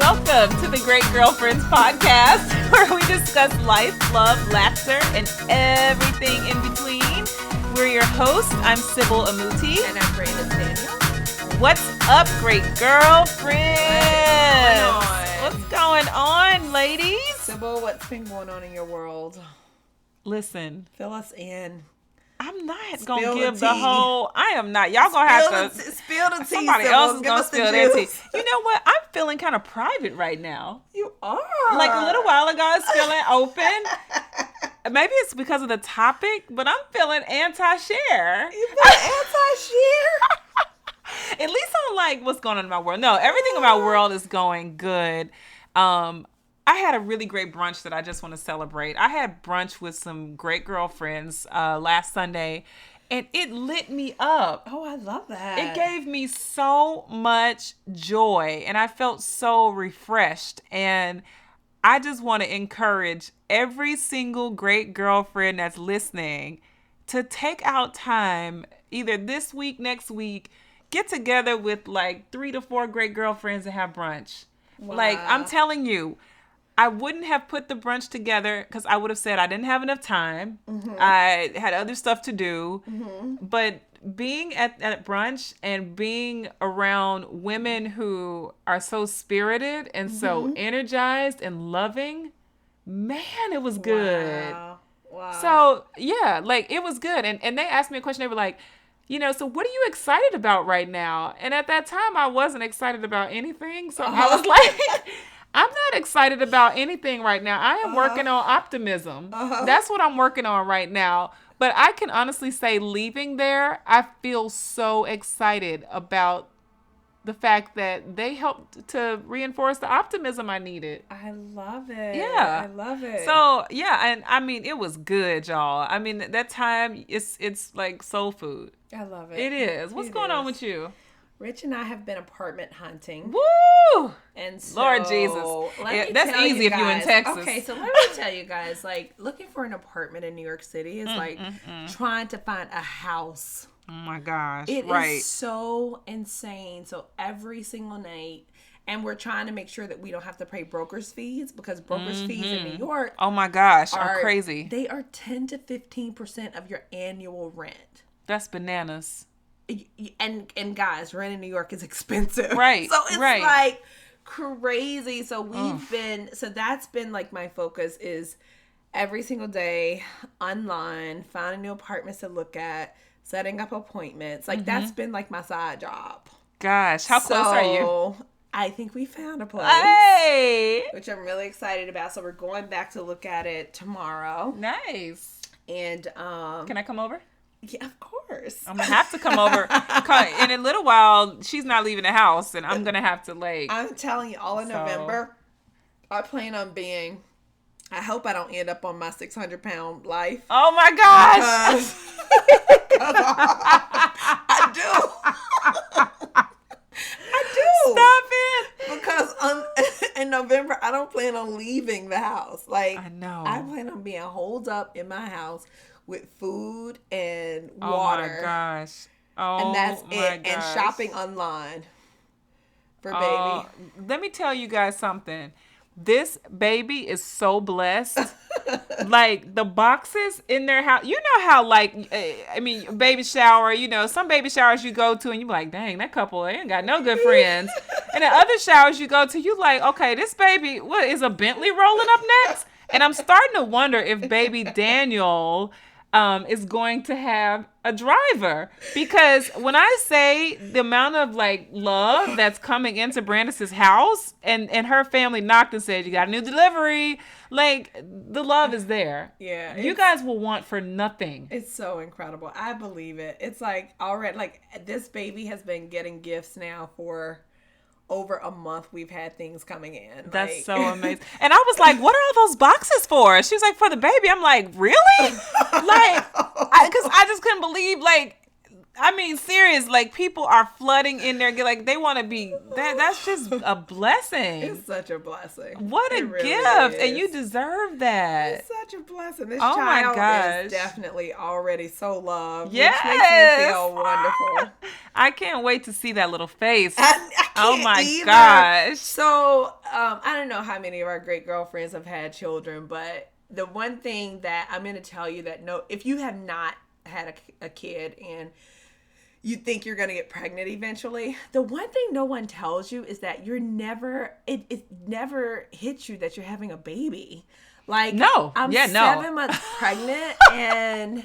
Welcome to the Great Girlfriends podcast, where we discuss life, love, laughter, and everything in between. We're your hosts. I'm Sybil Amuti. And I'm Brandon Daniel. What's up, great girlfriends? What's going on, ladies? Sybil, what's been going on in your world? Listen. Fill us in. I'm not going to give the whole... I am not. Y'all going to have to... Spill the tea, somebody Sybil. else is going to spill their tea. You know what? I'm feeling kind of private right now. You are. Like a little while ago, I was feeling open. Maybe it's because of the topic, but I'm feeling anti-share. You feeling anti-share? At least I don't like what's going on in my world. No, everything in my world is going good. I had a really great brunch that I just want to celebrate. I had brunch with some great girlfriends last Sunday, and it lit me up. Oh, I love that. It gave me so much joy, and I felt so refreshed. And I just want to encourage every single great girlfriend that's listening to take out time, either this week, next week, get together with like 3 to 4 great girlfriends and have brunch. Wow. Like, I'm telling you, I wouldn't have put the brunch together because I would have said I didn't have enough time. Mm-hmm. I had other stuff to do. Mm-hmm. But being at brunch and being around women who are so spirited and so energized and loving, man, it was good. Wow. So, yeah, like, it was good. And they asked me a question. They were like, so what are you excited about right now? And at that time, I wasn't excited about anything. So I was like... I'm not excited about anything right now. I am working on optimism. That's what I'm working on right now. But I can honestly say leaving there, I feel so excited about the fact that they helped to reinforce the optimism I needed. I love it. Yeah. I love it. So, yeah, and I mean, it was good, y'all. I mean, that time, it's like soul food. I love it. It is. What's going on with you? Rich and I have been apartment hunting. Woo! And so, Lord Jesus. That's easy if you're in Texas. Okay, so let me tell you guys, like, looking for an apartment in New York City is like trying to find a house. Oh my gosh. It is so insane. So every single night, and we're trying to make sure that we don't have to pay broker's fees because broker's fees in New York. Oh my gosh, are crazy. They are 10 to 15% of your annual rent. That's bananas. And guys, rent in New York is expensive. Right. So it's like crazy. So so that's been like my focus is every single day online, finding new apartments to look at, setting up appointments. Like that's been like my side job. Gosh, how close are you? I think we found a place. Hey! Which I'm really excited about. So we're going back to look at it tomorrow. Nice. And can I come over? Yeah, of course. I'm going to have to come over. In a little while, she's not leaving the house, and I'm going to have to, like... I'm telling you, all in November, I plan on being... I hope I don't end up on my 600-pound life. Oh, my gosh! I do. I do. Stop it. Because in November, I don't plan on leaving the house. Like, I know. I plan on being holed up in my house with food and water. Oh my gosh. Oh, and that's my it. gosh. And shopping online for baby. Let me tell you guys something. This baby is so blessed. Like, the boxes in their house. You know how, like, I mean, baby shower, some baby showers you go to and you're like, dang, that couple, they ain't got no good friends. And the other showers you go to, you like, okay, this baby, what, is a Bentley rolling up next? And I'm starting to wonder if baby Daniel... is going to have a driver, because when I say the amount of like love that's coming into Brandis' house and her family knocked and said, you got a new delivery, like the love is there. Yeah. You guys will want for nothing. It's so incredible. I believe it. It's like already, like this baby has been getting gifts now for over a month. We've had things coming in. That's like... so amazing. And I was like, what are all those boxes for? She was like, for the baby. I'm like, really? Like, because I just couldn't believe, like, I mean, serious. Like, people are flooding in there. Like, they want to be. That's just a blessing. It's such a blessing. What a really gift, is. and you deserve that. It's such a blessing. This Oh my child gosh. is definitely already so loved, Yes. which makes me feel wonderful. I can't wait to see that little face. I Oh can't my either. gosh. So, I don't know how many of our great girlfriends have had children, but the one thing that I'm going to tell you that if you have not had a kid and you think you're going to get pregnant eventually, the one thing no one tells you is that it never hits you that you're having a baby. Like, no. I'm yeah, 7 months pregnant and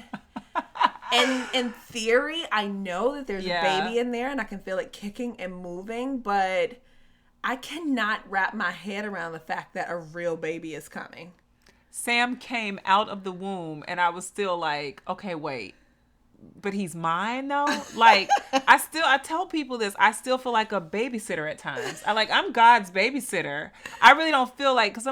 in theory, I know that there's a baby in there and I can feel it kicking and moving, but I cannot wrap my head around the fact that a real baby is coming. Sam came out of the womb and I was still like, okay, wait, but he's mine though? Like, I tell people this, I still feel like a babysitter at times. I'm God's babysitter. I really don't feel like, because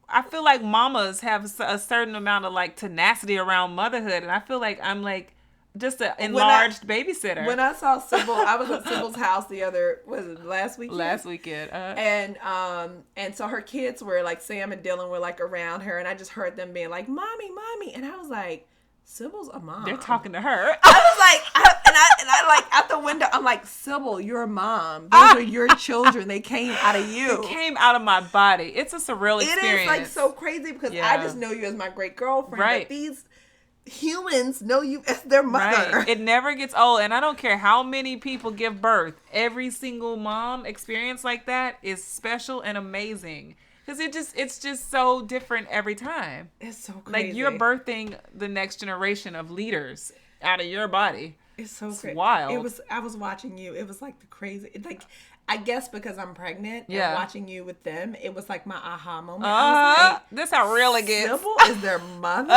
I feel like mamas have a certain amount of like tenacity around motherhood. And I feel like I'm like just an enlarged babysitter. When I saw Sybil, I was at Sybil's house last weekend? Last weekend. And so her kids were like, Sam and Dylan were like around her. And I just heard them being like, mommy. And I was like, Sybil's a mom. They're talking to her. I was like, and I like out the window, I'm like, Sybil, you're a mom. Those are your children. They came out of you. They came out of my body. It's a surreal experience. It is like so crazy because I just know you as my great girlfriend. Right. But these humans know you as their mother. Right. It never gets old. And I don't care how many people give birth. Every single mom experience like that is special and amazing. Because it's just so different every time. It's so crazy. Like, you're birthing the next generation of leaders out of your body. It's so crazy. Wild. I was watching you. It was like the crazy. Like, I guess because I'm pregnant and watching you with them, it was like my aha moment. I was like, this how real it gets. Sybil is their mother.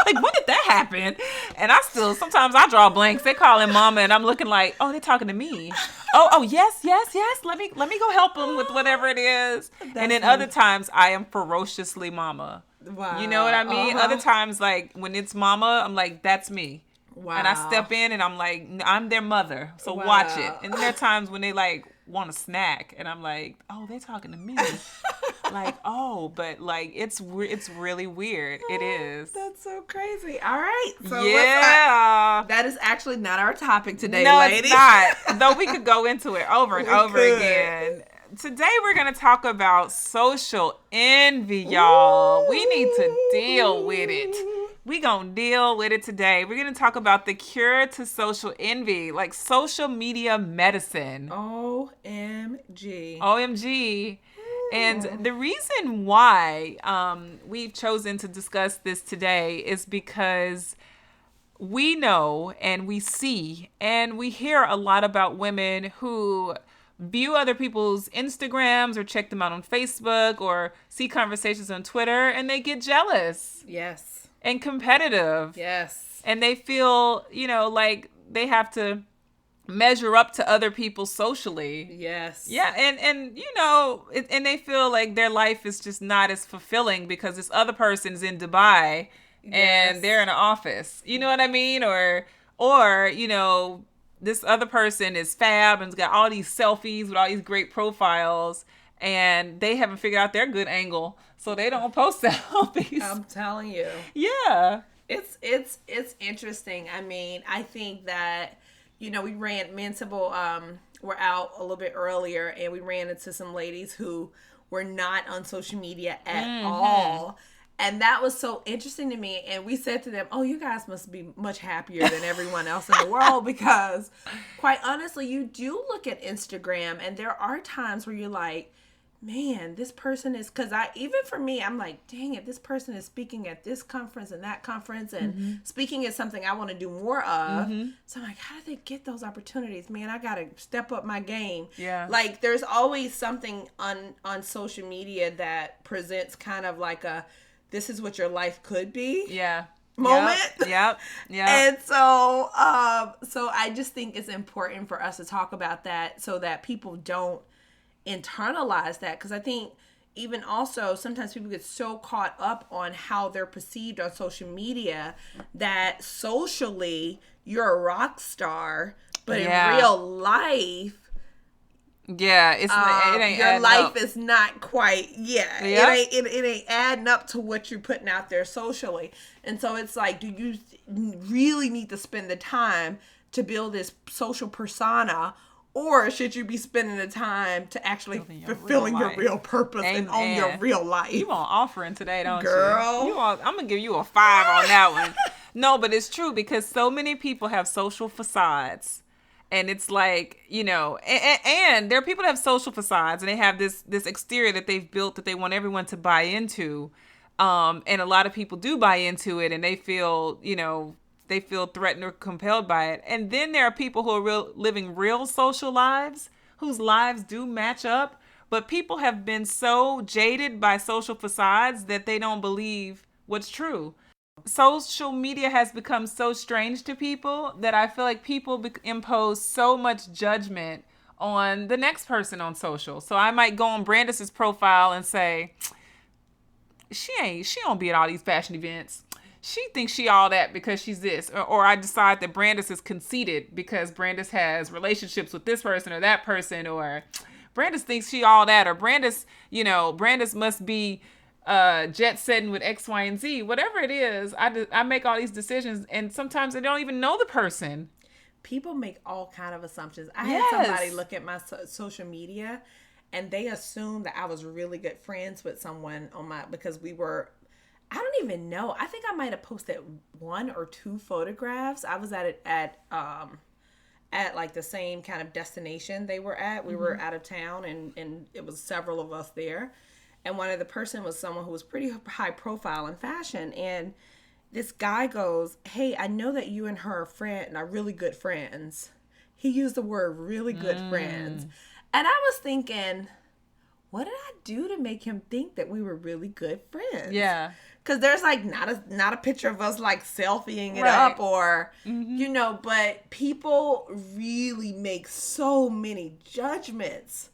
Like, when did that happen? And sometimes I draw blanks. They call him mama and I'm looking like, oh, they're talking to me. Oh, yes. Let me go help them with whatever it is. And then other times I am ferociously mama. Wow. You know what I mean? Other times, like, when it's mama, I'm like, that's me. Wow. And I step in and I'm like, I'm their mother. So watch it. And then there are times when they like want a snack and I'm like, oh, they're talking to me. Like, oh, but like, it's really weird. It is. That's so crazy. All right. So that is actually not our topic today, ladies. No, it's not. Though we could go into it over and over again. Today we're going to talk about social envy, y'all. We need to deal with it. We gonna deal with it today. We're gonna talk about the cure to social envy, like social media medicine. OMG. And the reason why we've chosen to discuss this today is because we know and we see and we hear a lot about women who view other people's Instagrams or check them out on Facebook or see conversations on Twitter and they get jealous. Yes. And competitive. Yes. And they feel, like they have to measure up to other people socially. Yes. Yeah. And and they feel like their life is just not as fulfilling because this other person's in Dubai and they're in an office. You know what I mean? Or, this other person is fab and's got all these selfies with all these great profiles and they haven't figured out their good angle. So they don't post selfies. I'm telling you. Yeah. It's interesting. I mean, I think that, me and Sybil were out a little bit earlier and we ran into some ladies who were not on social media at all. And that was so interesting to me. And we said to them, oh, you guys must be much happier than everyone else in the world because quite honestly, you do look at Instagram and there are times where you're like, man, this person is, because even for me, I'm like, dang it, this person is speaking at this conference and that conference and speaking is something I want to do more of. So I'm like, how do they get those opportunities? Man, I got to step up my game. Yeah. Like, there's always something on social media that presents kind of like this is what your life could be. Yeah. Moment. Yep. And so I just think it's important for us to talk about that so that people don't internalize that, because I think even also sometimes people get so caught up on how they're perceived on social media that socially you're a rock star, but in Yeah. real life, Yeah, it ain't your adding life up. is not quite, yeah, Yeah. it ain't adding up to what you're putting out there socially. And so it's like, do you really need to spend the time to build this social persona, or should you be spending the time to actually fulfilling your real purpose and own your real life? You want offering today, don't Girl. you? I'm gonna give you a 5 on that one. No, but it's true, because so many people have social facades. And it's like, and there are people that have social facades, and they have this exterior that they've built that they want everyone to buy into. And a lot of people do buy into it, and they feel threatened or compelled by it. And then there are people who are living real social lives, whose lives do match up. But people have been so jaded by social facades that they don't believe what's true. Social media has become so strange to people that I feel like people impose so much judgment on the next person on social. So I might go on Brandis's profile and say, she don't be at all these fashion events. She thinks she all that because she's this. Or I decide that Brandis is conceited because Brandis has relationships with this person or that person, or Brandis thinks she all that, or Brandis must be jet setting with X, Y, and Z. Whatever it is, I make all these decisions, and sometimes I don't even know the person. People make all kind of assumptions. I had somebody look at my social media, and they assumed that I was really good friends with someone because we were. I don't even know. I think I might have posted 1 or 2 photographs. I was at like the same kind of destination they were at. We were out of town, and it was several of us there. And one of the person was someone who was pretty high profile in fashion. And this guy goes, "Hey, I know that you and her are really good friends." He used the word really good friends. And I was thinking, what did I do to make him think that we were really good friends? Yeah. Because there's like not a picture of us like selfieing it up or, but people really make so many judgments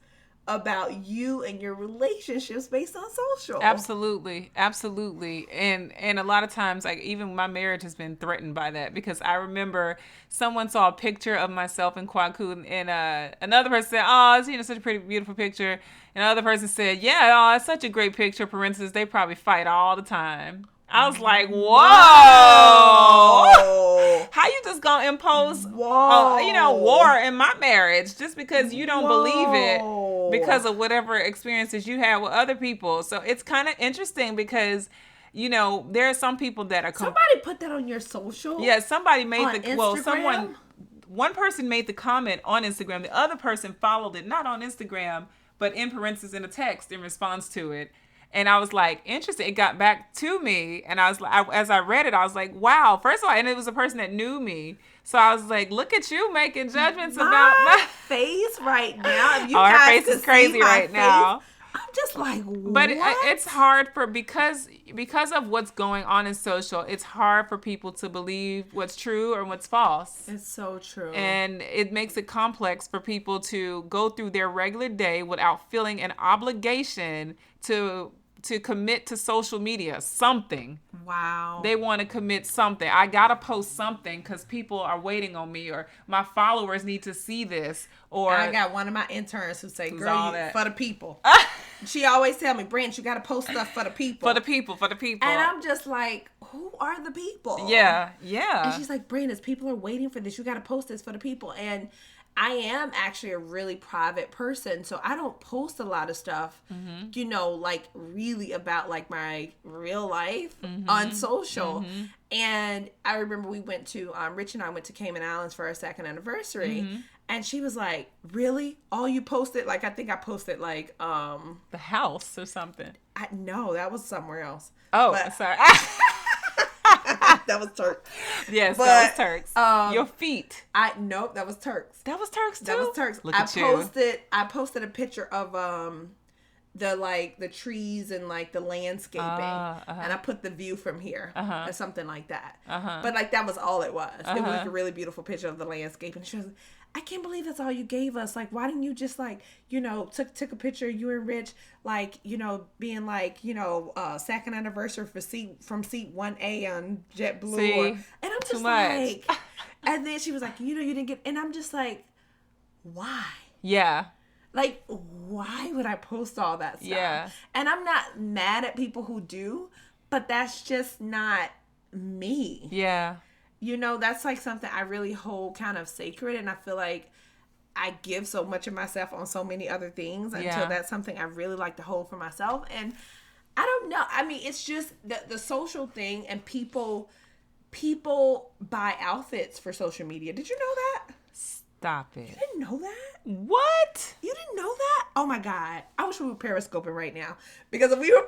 about you and your relationships based on social. Absolutely. And a lot of times, like, even my marriage has been threatened by that, because I remember someone saw a picture of myself in Kwaku, and another person said, "Oh, it's such a pretty beautiful picture." And another person said, "Yeah, oh, it's such a great picture. Parentheses, they probably fight all the time." I was like, whoa. How you just gonna impose war in my marriage just because you don't believe it because of whatever experiences you had with other people? So it's kind of interesting because, there are some people that are... Somebody put that on your social? Yeah, somebody made Instagram? One person made the comment on Instagram. The other person followed it, not on Instagram, but in parentheses in a text in response to it. And I was like, interesting. It got back to me. And I was like, as I read it, I was like, wow. First of all, and it was a person that knew me. So I was like, look at you making judgments about my face right now. If you her guys face is crazy right now. I'm just like, what? But it's hard because of what's going on in social. It's hard for people to believe what's true or what's false. It's so true. And it makes it complex for people to go through their regular day without feeling an obligation to commit to social media something. Wow. They want to commit something. I gotta post something because people are waiting on me, or my followers need to see this. Or I got one of my interns who say, "Girl, for the people." She always tell me, "Branch, you gotta post stuff for the people." For the people. And I'm just like, who are the people? Yeah. And she's like, "Brandis, people are waiting for this. You gotta post this for the people." And I am actually a really private person, so I don't post a lot of stuff, like really about like my real life on social. And I remember we went to, Rich and I went to Cayman Islands for our 2nd anniversary. And she was like, "Really? All you posted?" Like, I think I posted like, the house or something. No, that was somewhere else. Oh, sorry. That was Turks. Yes, that was Turks. Your feet. Nope, that was Turks. That was Turks too. That was Turks. Look at you. I posted a picture of the trees and like the landscaping, and I put the view from here or something like that. But like that was all it was. It was like a really beautiful picture of the landscape, and she was, "I can't believe that's all you gave us. Like, why didn't you just like, took a picture of you and Rich, like, being like, 2nd anniversary from seat 1A on JetBlue." See, and I'm just like, And then she was like, you didn't get, and I'm just like, why? Yeah. Like, why would I post all that stuff? Yeah. And I'm not mad at people who do, but that's just not me. Yeah. That's like something I really hold kind of sacred. And I feel like I give so much of myself on so many other things until that's something I really like to hold for myself. And I don't know. I mean, it's just the social thing, and people buy outfits for social media. Did you know that? Stop it. You didn't know that? What? You didn't know that? Oh my God. I wish we were periscoping right now. Because if we were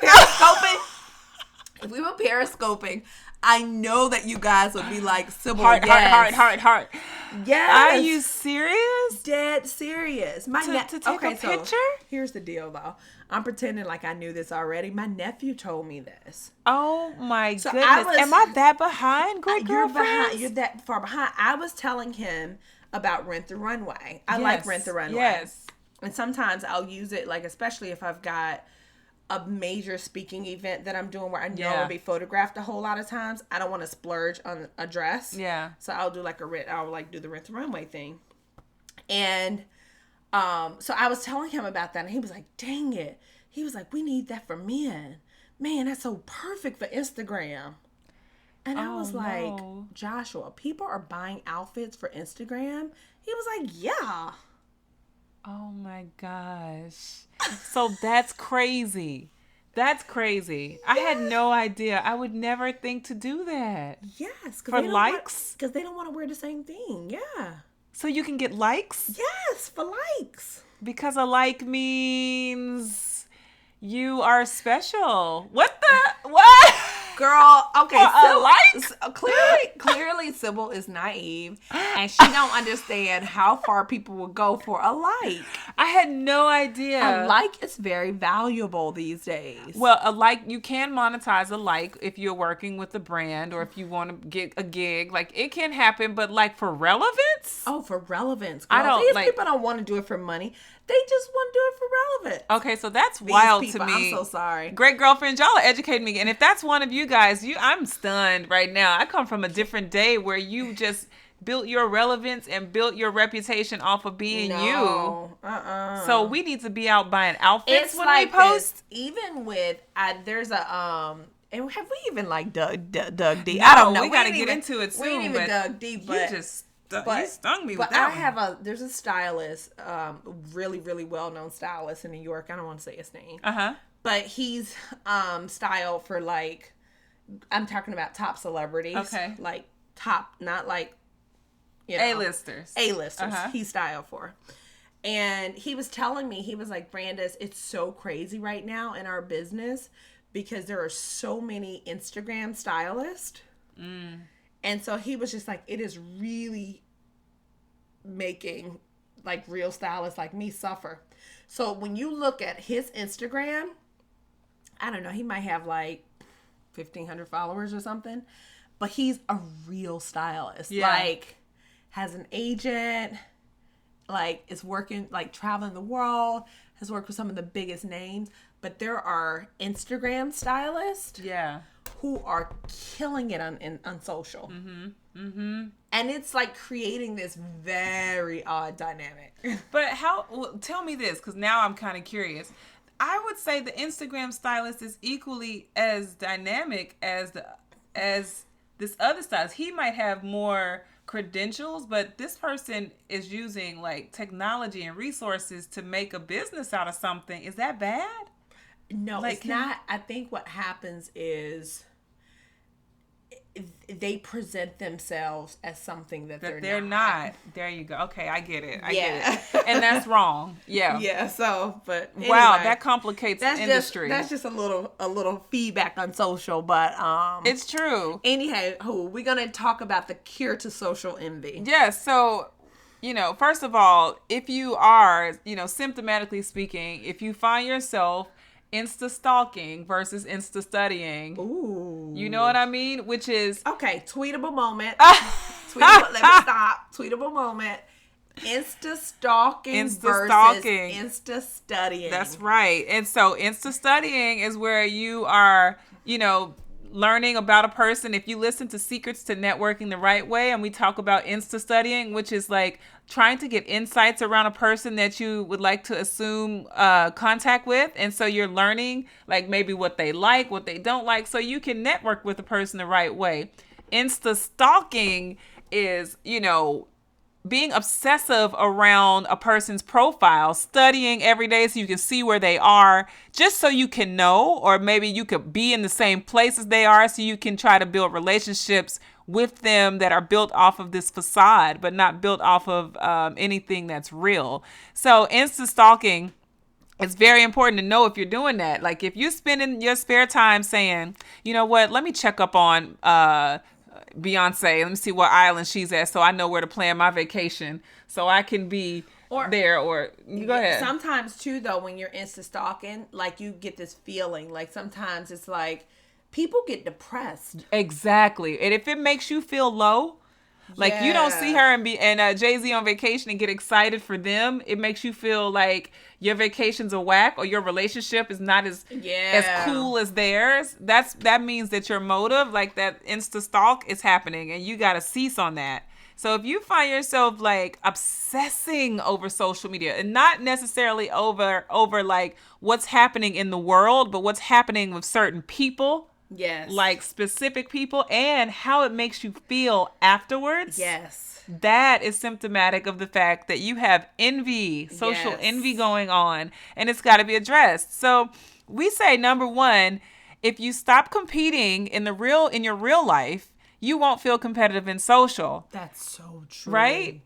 periscoping, I know that you guys would be like, Sybil, Heart. Yes. Are you serious? Dead serious. To take a picture? So here's the deal, though. I'm pretending like I knew this already. My nephew told me this. Oh my goodness. Am I that behind, great girlfriend? You're that far behind. I was telling him about Rent the Runway. I like Rent the Runway. Yes. And sometimes I'll use it, like, especially if I've got a major speaking event that I'm doing where I know I'll be photographed a whole lot of times. I don't want to splurge on a dress. Yeah. So I'll do do the Rent the Runway thing. And so I was telling him about that, and he was like, dang it. He was like, we need that for men. Man, that's so perfect for Instagram. And I was like, Joshua, people are buying outfits for Instagram? He was like, yeah. Oh my gosh. So that's crazy. That's crazy. Yeah. I had no idea. I would never think to do that. Yes. For likes? Because they don't want to wear the same thing. Yeah. So you can get likes? Yes, for likes. Because a like means you are special. What the? What? Girl, okay, clearly Sybil is naive, and she don't understand how far people will go for a like. I had no idea. A like is very valuable these days. Well, a like, you can monetize a like if you're working with a brand or if you want to get a gig. Like, it can happen, but like for relevance? Oh, for relevance. Girl. I don't These like. people don't want to do it for money. They just want to do it for relevance. Okay, so that's wild to me. I'm so sorry. Great girlfriend, y'all are educating me. And if that's one of you guys, I'm stunned right now. I come from a different day where you just built your relevance and built your reputation off of being you. So we need to be out buying outfits when we post. This. Even with there's a and have we even like dug deep? No, I don't know. We gotta get into it soon. We ain't even dug deep, but you stung me with that. But there's a stylist, really, really well-known stylist in New York. I don't want to say his name. But he's styled for, like, I'm talking about top celebrities. Okay. Like top, not like, A-listers. A-listers. He's styled for. And he was telling me, he was like, Brandis, it's so crazy right now in our business because there are so many Instagram stylists. And so he was just like, it is really making like real stylists like me suffer. So when you look at his Instagram, I don't know, he might have like 1,500 followers or something, but he's a real stylist. Yeah. Like, has an agent, like is working, like traveling the world, has worked with some of the biggest names, but there are Instagram stylists. Yeah. Who are killing it on social. And it's like creating this very odd dynamic. But tell me this, because now I'm kind of curious. I would say the Instagram stylist is equally as dynamic as this other stylist. He might have more credentials, but this person is using like technology and resources to make a business out of something. Is that bad? No, like, it's not. I think what happens is they present themselves as something that they're not. There you go. Okay, I get it. I get it. And that's wrong. Yeah. Yeah. So, but anyway, wow, that complicates the industry. That's just a little feedback on social, but it's true. Anyhow, we're gonna talk about the cure to social envy. Yeah. So, first of all, if you are, symptomatically speaking, if you find yourself Insta stalking versus Insta studying. Ooh. You know what I mean? Which is... Okay, tweetable moment. Let me stop. Tweetable moment. Insta stalking versus Insta studying. That's right. And so Insta studying is where you are, learning about a person, if you listen to Secrets to Networking the Right Way, and we talk about Insta studying, which is like trying to get insights around a person that you would like to assume contact with. And so you're learning like maybe what they like, what they don't like, so you can network with the person the right way. Insta stalking is, being obsessive around a person's profile, studying every day so you can see where they are, just so you can know, or maybe you could be in the same place as they are so you can try to build relationships with them that are built off of this facade, but not built off of anything that's real. So Insta stalking, it's very important to know if you're doing that. Like if you spend in your spare time saying, you know what, let me check up on Beyonce. Let me see what island she's at so I know where to plan my vacation so I can be there. Or go ahead. Sometimes too, though, when you're Insta stalking, like you get this feeling like sometimes it's like people get depressed. Exactly. And if it makes you feel low, like you don't see her and Jay-Z on vacation and get excited for them, it makes you feel like your vacation's a whack or your relationship is not as cool as theirs. That means that your motive, like that Insta stalk, is happening, and you got to cease on that. So if you find yourself like obsessing over social media, and not necessarily over like what's happening in the world, but what's happening with certain people. Yes. Like specific people, and how it makes you feel afterwards. Yes. That is symptomatic of the fact that you have envy, social envy going on, and it's got to be addressed. So we say, number one, if you stop competing in your real life, you won't feel competitive in social. That's so true. Right?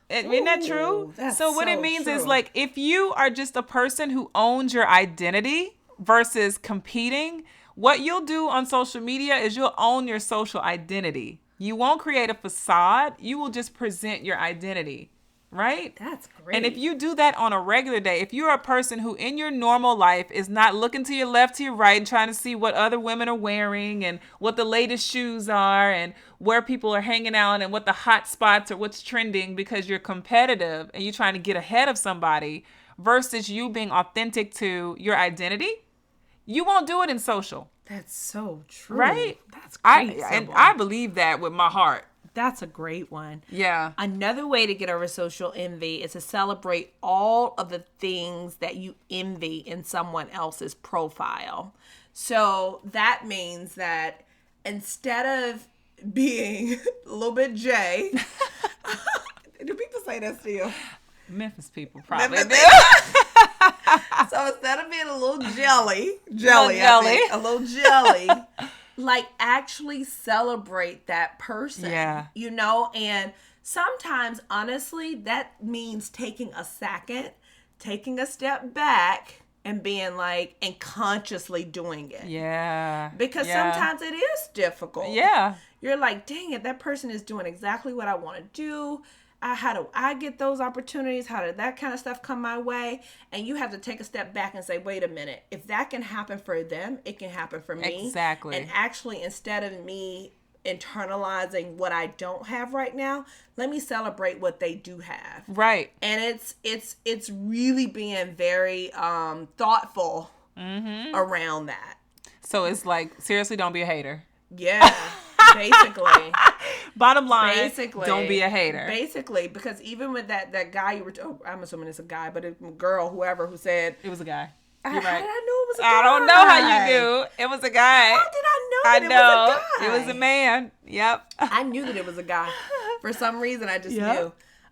Isn't that true? So what it means is like, if you are just a person who owns your identity versus competing, what you'll do on social media is you'll own your social identity. You won't create a facade. You will just present your identity, right? That's great. And if you do that on a regular day, if you're a person who in your normal life is not looking to your left, to your right, and trying to see what other women are wearing and what the latest shoes are and where people are hanging out and what the hot spots or what's trending, because you're competitive and you're trying to get ahead of somebody versus you being authentic to your identity, you won't do it in social. That's so true. Right? That's great. And I believe that with my heart. That's a great one. Yeah. Another way to get over social envy is to celebrate all of the things that you envy in someone else's profile. So that means that instead of being a little bit Jay, do people say that still? Memphis people probably do. So instead of being a little jelly, a little jelly, like actually celebrate that person. Yeah. And sometimes, honestly, that means taking a second, taking a step back, and being like, and consciously doing it. Yeah. Because sometimes it is difficult. Yeah. You're like, dang it, that person is doing exactly what I want to do. How do I get those opportunities? How did that kind of stuff come my way? And you have to take a step back and say, wait a minute. If that can happen for them, it can happen for me. Exactly. And actually, instead of me internalizing what I don't have right now, let me celebrate what they do have. Right. And it's really being very thoughtful around that. So it's like, seriously, don't be a hater. Yeah. Basically. Bottom line, don't be a hater. Basically, because even with that guy you were, I'm assuming it's a guy, but a girl, whoever, who said it was a guy. You're right. right. How did I know it was a guy? I don't know how you knew. It was a guy. How did I know it was a guy? It was a man. Yep. I knew that it was a guy. For some reason, I just knew.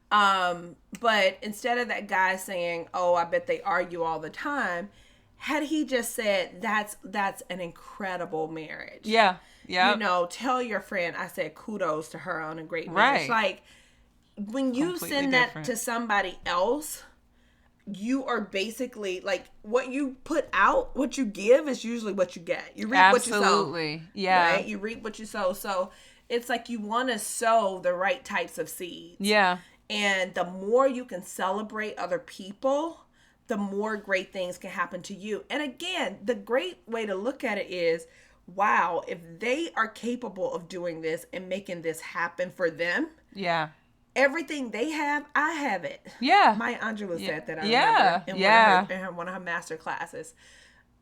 But instead of that guy saying, oh, I bet they argue all the time, had he just said, that's an incredible marriage. Yeah. Yeah. Tell your friend I said kudos to her on a great marriage. Right. Like when you send that to somebody else, you are basically like, what you put out, what you give is usually what you get. You reap what you sow. Absolutely. Yeah. Right? You reap what you sow. So it's like you want to sow the right types of seeds. Yeah. And the more you can celebrate other people, the more great things can happen to you. And again, the great way to look at it is, wow, if they are capable of doing this and making this happen for them, everything they have, I have it. Yeah. Maya Angelou said that. I remember in one of her master classes.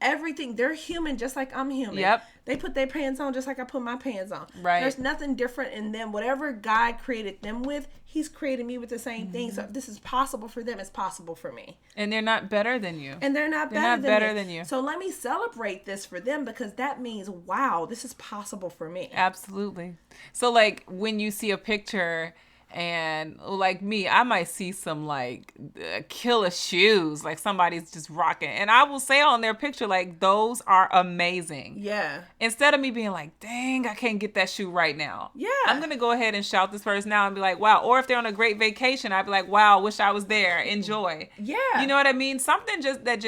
everything. They're human just like I'm human. Yep. They put their pants on just like I put my pants on. Right. There's nothing different in them. Whatever God created them with, he's created me with the same thing. So if this is possible for them, it's possible for me. And they're not better than you. And they're not better better than you. So let me celebrate this for them, because that means, wow, this is possible for me. Absolutely. So like when you see a picture, and like me, I might see some like killer shoes, like somebody's just rocking, and I will say on their picture, like, those are amazing. Yeah. Instead of me being like, dang, I can't get that shoe right now. Yeah. I'm going to go ahead and shout this person out and be like, wow. Or if they're on a great vacation, I'd be like, wow, wish I was there. Enjoy. Yeah. You know what I mean? Something that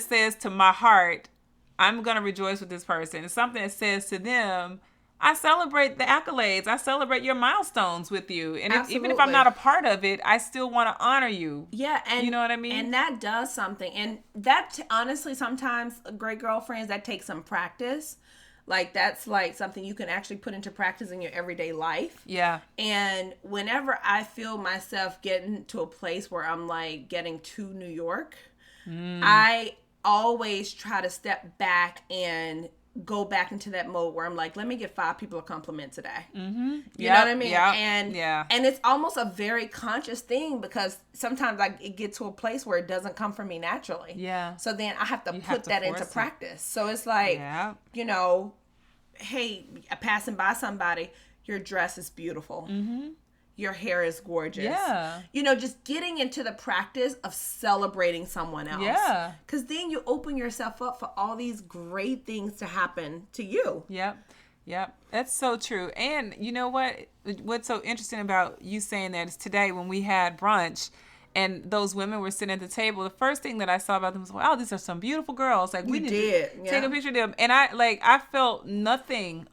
says to my heart, I'm going to rejoice with this person. It's something that says to them, I celebrate the accolades. I celebrate your milestones with you. And even if I'm not a part of it, I still want to honor you. Yeah. And you know what I mean? And that does something. And that, honestly, sometimes, great girlfriends, that takes some practice. Like, that's like something you can actually put into practice in your everyday life. Yeah. And whenever I feel myself getting to a place where I'm like getting to New York, I always try to step back and go back into that mode where I'm like, let me give 5 people a compliment today. Mm-hmm. You know what I mean? Yep. And it's almost a very conscious thing, because sometimes it get to a place where it doesn't come from me naturally. Yeah. So then I have to put that into practice. So it's like, you know, hey, passing by somebody, your dress is beautiful. Mm-hmm. Your hair is gorgeous. Yeah. You know, just getting into the practice of celebrating someone else. Yeah. Because then you open yourself up for all these great things to happen to you. Yep. That's so true. And you know what? What's so interesting about you saying that is today when we had brunch and those women were sitting at the table, the first thing that I saw about them was, wow, these are some beautiful girls. Like, we need to take a picture of them. And I felt nothing.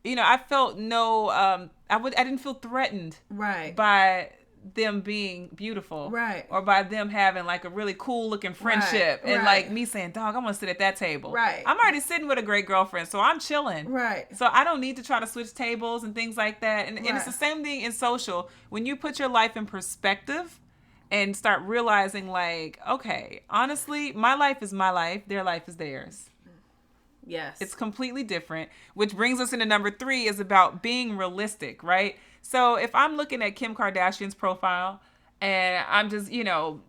You know, I felt no, I didn't feel threatened by them being beautiful. Right. Or by them having like a really cool looking friendship. And like me saying, dog, I'm going to sit at that table. Right. I'm already sitting with a great girlfriend, so I'm chilling. Right. So I don't need to try to switch tables and things like that. And it's the same thing in social. When you put your life in perspective and start realizing like, okay, honestly, my life is my life. Their life is theirs. Yes. It's completely different, which brings us into number 3 is about being realistic, right? So if I'm looking at Kim Kardashian's profile and I'm just,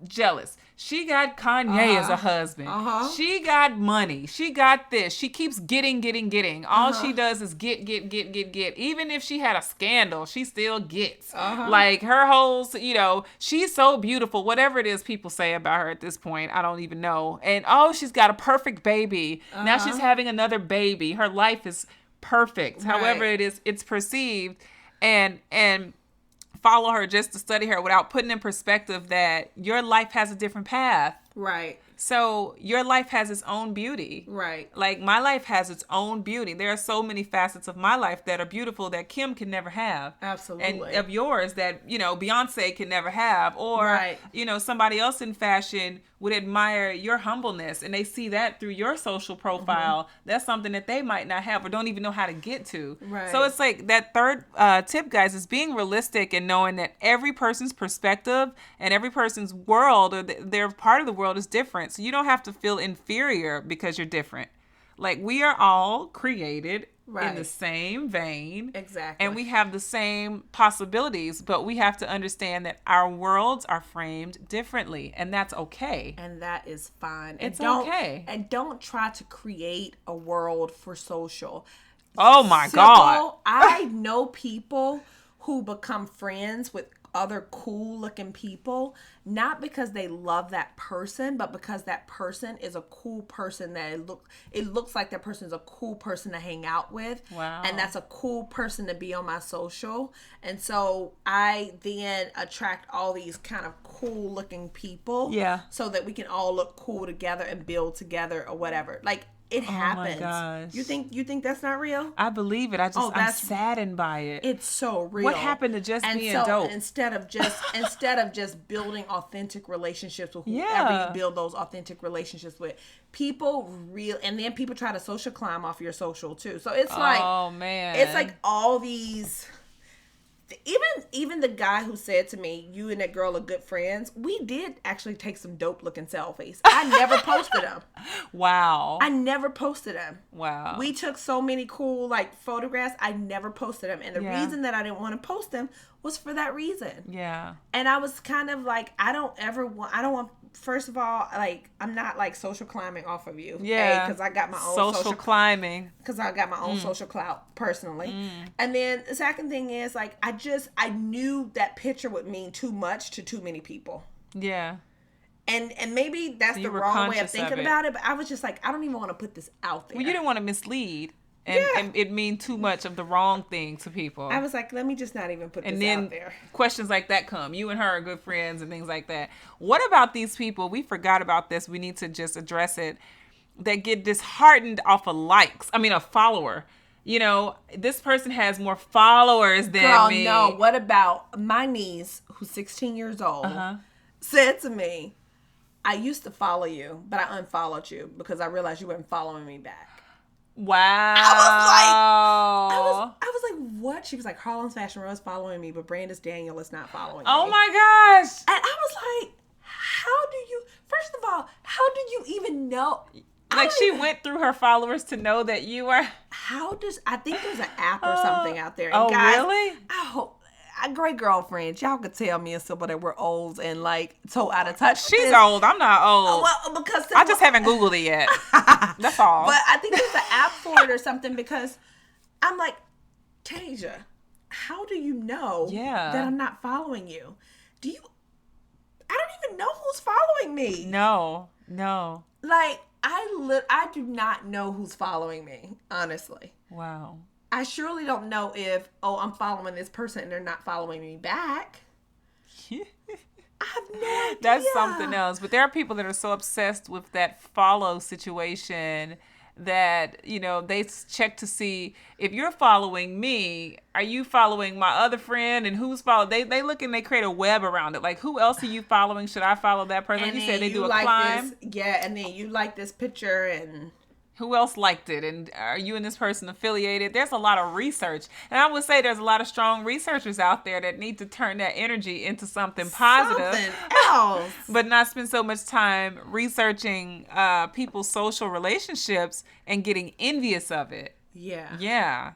jealous. She got Kanye as a husband. She got money. She got this. She keeps getting. All she does is get. Even if she had a scandal, she still gets. Like her whole, she's so beautiful. Whatever it is people say about her at this point, I don't even know. And she's got a perfect baby. Now she's having another baby. Her life is perfect. However it's perceived. And follow her just to study her without putting in perspective that your life has a different path. Right. So your life has its own beauty. Right. Like my life has its own beauty. There are so many facets of my life that are beautiful that Kim can never have. Absolutely. And of yours that, Beyonce can never have. Or, somebody else in fashion would admire your humbleness and they see that through your social profile. That's something that they might not have or don't even know how to get to. Right. So it's like that third tip, guys, is being realistic and knowing that every person's perspective and every person's world or their part of the world is different. So you don't have to feel inferior because you're different. Like we are all created in the same vein. Exactly. And we have the same possibilities, but we have to understand that our worlds are framed differently, and that's okay. And that is fine. It's okay. And don't try to create a world for social. Oh my God. I know people who become friends with other cool looking people, not because they love that person, but because that person is a cool person that it looks like that person is a cool person to hang out with. Wow. And that's a cool person to be on my social. And so I then attract all these kind of cool looking people. Yeah. So that we can all look cool together and build together or whatever. Like it happens. Oh my gosh. You think that's not real? I believe it. I'm saddened by it. It's so real. What happened to just being dope? Instead of just building authentic relationships with whoever you build those authentic relationships with, and then people try to social climb off your social too. So it's like, oh man, it's like all these. even the guy who said to me, "You and that girl are good friends," we did actually take some dope looking selfies. I never posted them. Wow. I never posted them. Wow. We took so many cool like photographs. I never posted them, and the reason that I didn't want to post them was for that reason. Yeah. And I was kind of like, I don't want. First of all, like, I'm not like social climbing off of you. Yeah. Because I got my own social climbing. Because I got my own social clout personally. And then the second thing is, like, I knew that picture would mean too much to too many people. Yeah. And maybe that's the wrong way of thinking about it, but I was just like, I don't even want to put this out there. Well, you didn't want to mislead. And it mean too much of the wrong thing to people. I was like, let me just not even put this out there. And then questions like that come. You and her are good friends and things like that. What about these people? We forgot about this. We need to just address it. That get disheartened off of likes. I mean, a follower. You know, this person has more followers than me. Girl, no. What about my niece, who's 16 years old, said to me, I used to follow you, but I unfollowed you because I realized you weren't following me back. Wow. I was like, what? She was like, Harlem's Fashion Row is following me, but Brandis Daniel is not following me. Oh my gosh. And I was like, first of all, how do you even know? Like, she went through her followers to know that you are. I think there's an app or something out there. And guys, really? I hope. Great girlfriends, y'all could tell me and Sybil that we're old and like so out of touch. She's old. I'm not old. Well, because I just haven't Googled it yet. That's all. But I think there's an app for it or something because I'm like, Tasia, how do you know that I'm not following you? I don't even know who's following me. No. Like I do not know who's following me, honestly. Wow. I surely don't know if, I'm following this person and they're not following me back. I have no idea. That's something else. But there are people that are so obsessed with that follow situation that, you know, they check to see if you're following me, are you following my other friend, and who's following? They look and they create a web around it. Like, who else are you following? Should I follow that person? And you said they do a like climb. And then you like this picture and... Who else liked it? And are you and this person affiliated? There's a lot of research. And I would say there's a lot of strong researchers out there that need to turn that energy into something positive. Something else. But not spend so much time researching people's social relationships and getting envious of it. Yeah. Yeah.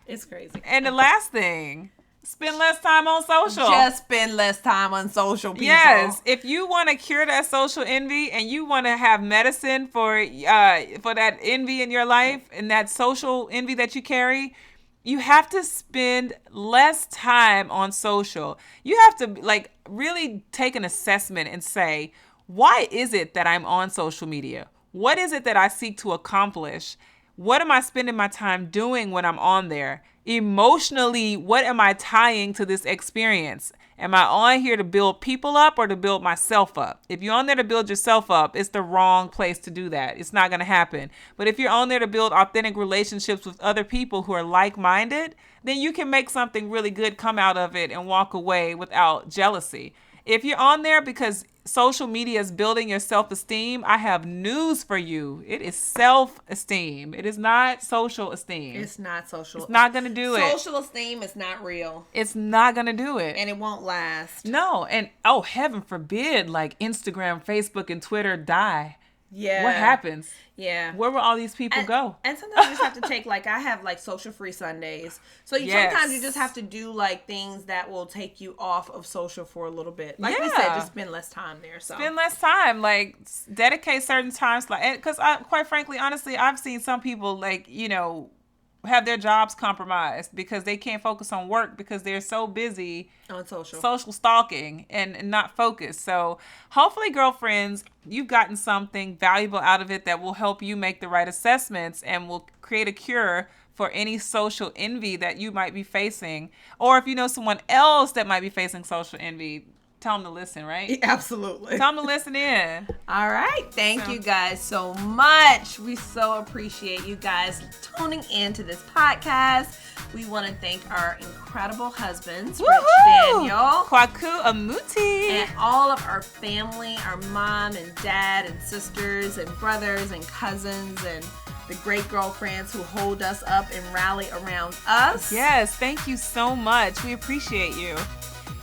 It's crazy. And the last thing... Spend less time on social. Just spend less time on social, people. Yes. If you want to cure that social envy and you want to have medicine for that envy in your life and that social envy that you carry, you have to spend less time on social. You have to like really take an assessment and say, why is it that I'm on social media? What is it that I seek to accomplish? What am I spending my time doing when I'm on there? Emotionally, what am I tying to this experience? Am I on here to build people up or to build myself up? If you're on there to build yourself up, it's the wrong place to do that. It's not going to happen. But if you're on there to build authentic relationships with other people who are like-minded, then you can make something really good come out of it and walk away without jealousy. If you're on there because social media is building your self-esteem, I have news for you. It is self-esteem. It is not social esteem. It's not social. It's not going to do it. Social esteem is not real. It's not going to do it. And it won't last. No. And, heaven forbid, like Instagram, Facebook, and Twitter die. Yeah. What happens? Yeah. Where will all these people go? And sometimes you just have to take, like, I have, like, social-free Sundays. So sometimes you just have to do, like, things that will take you off of social for a little bit. Like we said, just spend less time there. So spend less time. Like, dedicate certain times. Like, because, quite frankly, honestly, I've seen some people, like, you know, have their jobs compromised because they can't focus on work because they're so busy on social stalking and not focused. So hopefully, girlfriends, you've gotten something valuable out of it that will help you make the right assessments and will create a cure for any social envy that you might be facing. Or if you know someone else that might be facing social envy, tell them to listen, right? Absolutely. Tell them to listen in. All right. Thank you guys so much. We so appreciate you guys tuning in to this podcast. We want to thank our incredible husbands, Rich Daniel, Kwaku Amuti, and all of our family, our mom and dad and sisters and brothers and cousins and the great girlfriends who hold us up and rally around us. Yes, thank you so much. We appreciate you.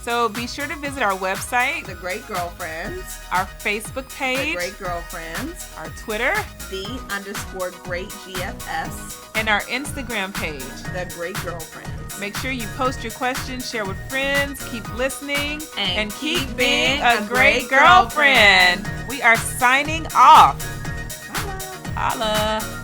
So be sure to visit our website, The Great Girlfriends, our Facebook page, The Great Girlfriends, our Twitter, _Great GFS, and our Instagram page, The Great Girlfriends. Make sure you post your questions, share with friends, keep listening, And keep being a great girlfriend. We are signing off. Holla. Holla.